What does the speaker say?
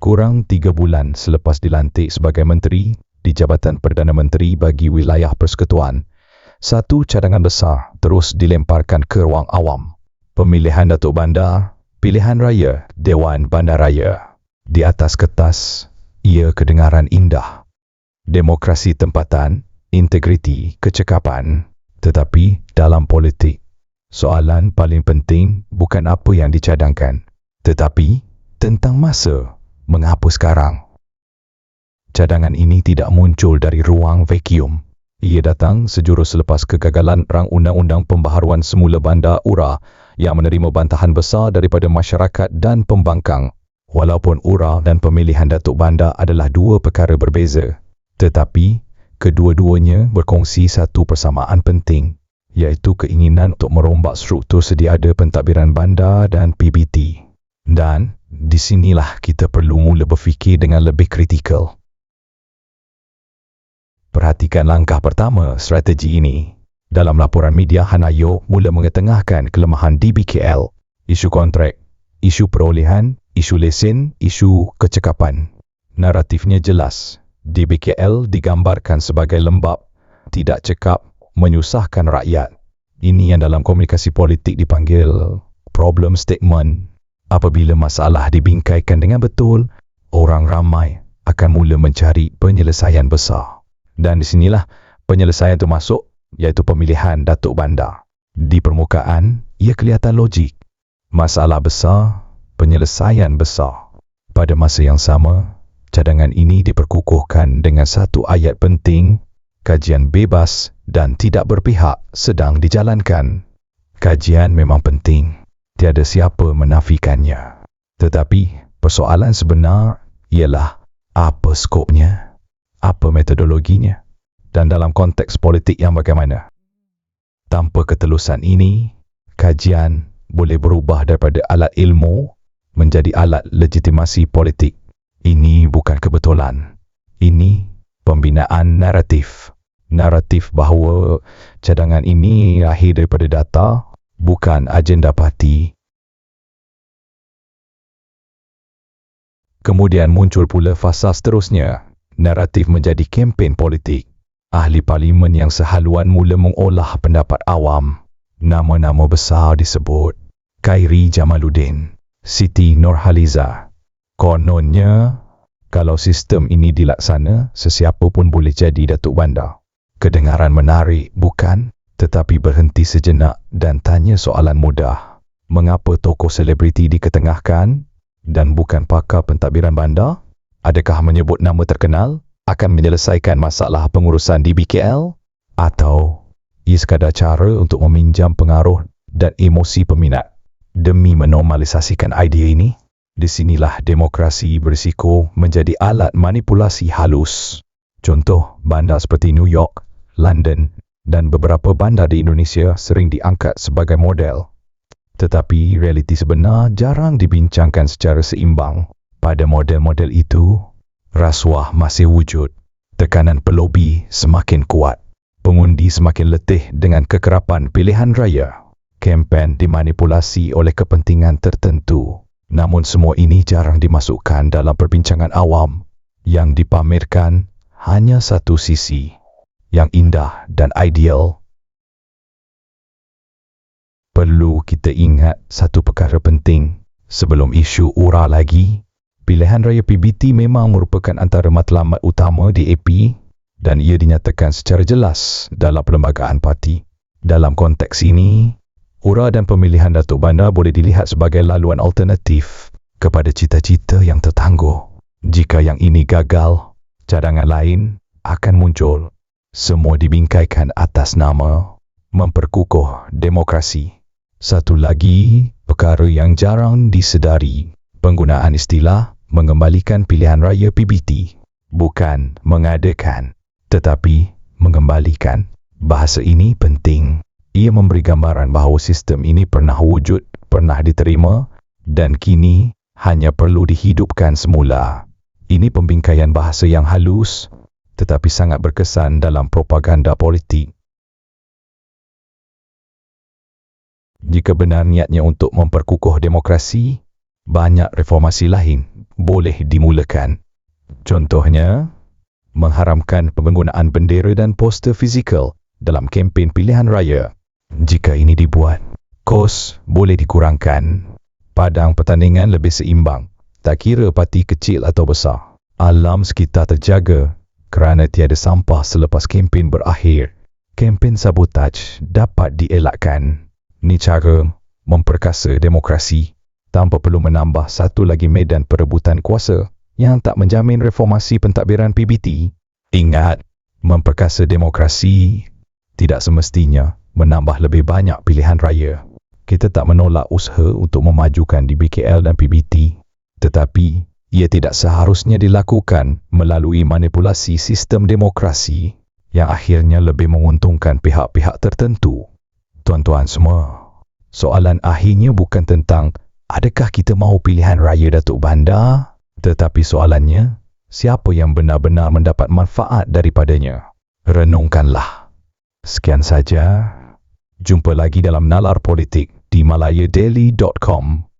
Kurang 3 bulan selepas dilantik sebagai menteri di Jabatan Perdana Menteri bagi Wilayah Persekutuan, satu cadangan besar terus dilemparkan ke ruang awam. Pemilihan Datuk Bandar, pilihan raya Dewan Bandaraya. Di atas kertas, ia kedengaran indah. Demokrasi tempatan, integriti, kecekapan. Tetapi dalam politik, soalan paling penting bukan apa yang dicadangkan, tetapi tentang masa. Mengapa sekarang? Cadangan ini tidak muncul dari ruang vacuum. Ia datang sejurus selepas kegagalan rang undang-undang pembaharuan semula Bandar URA yang menerima bantahan besar daripada masyarakat dan pembangkang. Walaupun URA dan pemilihan Datuk Bandar adalah dua perkara berbeza, tetapi kedua-duanya berkongsi satu persamaan penting, iaitu keinginan untuk merombak struktur sedia ada pentadbiran bandar dan PBT. Dan di sinilah kita perlu mula berfikir dengan lebih kritikal. Perhatikan langkah pertama strategi ini. Dalam laporan media, Hanayo mula mengetengahkan kelemahan DBKL, isu kontrak, isu perolehan, isu lesen, isu kecekapan. Naratifnya jelas. DBKL digambarkan sebagai lembab, tidak cekap, menyusahkan rakyat. Ini yang dalam komunikasi politik dipanggil problem statement. Apabila masalah dibingkaikan dengan betul, orang ramai akan mula mencari penyelesaian besar. Dan di sinilah penyelesaian itu masuk, iaitu pemilihan Datuk Bandar. Di permukaan, ia kelihatan logik. Masalah besar, penyelesaian besar. Pada masa yang sama, cadangan ini diperkukuhkan dengan satu ayat penting, kajian bebas dan tidak berpihak sedang dijalankan. Kajian memang penting. Tiada siapa menafikannya. Tetapi persoalan sebenar ialah apa skopnya, apa metodologinya, dan dalam konteks politik yang bagaimana. Tanpa ketelusan ini, kajian boleh berubah daripada alat ilmu menjadi alat legitimasi politik. Ini bukan kebetulan. Ini pembinaan naratif. Naratif bahawa cadangan ini lahir daripada data, bukan agenda parti. Kemudian muncul pula fasa seterusnya. Naratif menjadi kempen politik. Ahli parlimen yang sehaluan mula mengolah pendapat awam. Nama-nama besar disebut. Khairi Jamaluddin, Siti Nurhaliza. Kononnya, kalau sistem ini dilaksana, sesiapa pun boleh jadi Datuk Bandar. Kedengaran menarik, bukan? Tetapi berhenti sejenak dan tanya soalan mudah. Mengapa tokoh selebriti diketengahkan dan bukan pakar pentadbiran bandar? Adakah menyebut nama terkenal akan menyelesaikan masalah pengurusan DBKL? Atau ia sekadar cara untuk meminjam pengaruh dan emosi peminat demi menormalisasikan idea ini? Di sinilah demokrasi berisiko menjadi alat manipulasi halus. Contoh, bandar seperti New York, London dan beberapa bandar di Indonesia sering diangkat sebagai model. Tetapi realiti sebenar jarang dibincangkan secara seimbang. Pada model-model itu, rasuah masih wujud. Tekanan pelobi semakin kuat. Pengundi semakin letih dengan kekerapan pilihan raya. Kempen dimanipulasi oleh kepentingan tertentu. Namun semua ini jarang dimasukkan dalam perbincangan awam. Yang dipamerkan hanya satu sisi, yang indah dan ideal. Perlu kita ingat satu perkara penting. Sebelum isu URA lagi, pilihan raya PBT memang merupakan antara matlamat utama di AP dan ia dinyatakan secara jelas dalam perlembagaan parti. Dalam konteks ini, URA dan pemilihan Datuk Bandar boleh dilihat sebagai laluan alternatif kepada cita-cita yang tertangguh. Jika yang ini gagal, cadangan lain akan muncul. Semua dibingkaikan atas nama memperkukuh demokrasi. Satu lagi perkara yang jarang disedari, penggunaan istilah mengembalikan pilihan raya PBT. Bukan mengadakan, tetapi mengembalikan. Bahasa ini penting. Ia memberi gambaran bahawa sistem ini pernah wujud, pernah diterima dan kini hanya perlu dihidupkan semula. Ini pembingkaian bahasa yang halus tetapi sangat berkesan dalam propaganda politik. Jika benar niatnya untuk memperkukuh demokrasi, banyak reformasi lain boleh dimulakan. Contohnya, mengharamkan penggunaan bendera dan poster fizikal dalam kempen pilihan raya. Jika ini dibuat, kos boleh dikurangkan. Padang pertandingan lebih seimbang, tak kira parti kecil atau besar. Alam sekitar terjaga kerana tiada sampah selepas kempen berakhir. Kempen sabotaj dapat dielakkan. Ni cara memperkasa demokrasi tanpa perlu menambah satu lagi medan perebutan kuasa yang tak menjamin reformasi pentadbiran PBT. Ingat, memperkasa demokrasi tidak semestinya menambah lebih banyak pilihan raya. Kita tak menolak usaha untuk memajukan DBKL dan PBT, tetapi ia tidak seharusnya dilakukan melalui manipulasi sistem demokrasi yang akhirnya lebih menguntungkan pihak-pihak tertentu. Tuan-tuan semua, soalan akhirnya bukan tentang adakah kita mahu pilihan raya Datuk Bandar, tetapi soalannya, siapa yang benar-benar mendapat manfaat daripadanya? Renungkanlah. Sekian saja. Jumpa lagi dalam Nalar Politik di malayadaily.com.